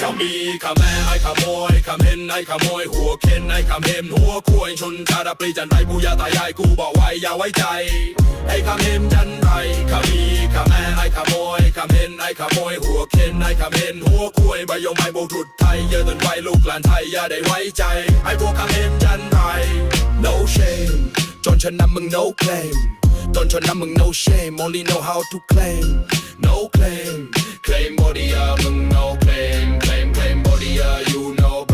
ขมีขแม่ไอ้ขโมยขเห็นไอ้ขโมยหัวเข็นไอ้ขเห็มหัวคุยชนชาดาปรีจันไรปู่ย่าตายายกูบอกไว้อย่าไว้ใจไอ้ขเห็มจันไรขมีขแม่ไอ้ขโมยขเห็นไอ้ขโมยหัวเข็นไอ้ขเห็นหัวคุยใบยงใบโบกถุดไทยเยอะจนไว้ลูกหลานไทยอย่าได้ไว้ใจไอ้พวกขเห็มจันไร no shame จนฉันนำมึง no claim จนฉันนำมึง no shame only know how to claim no claim claim body มึง no claim claim body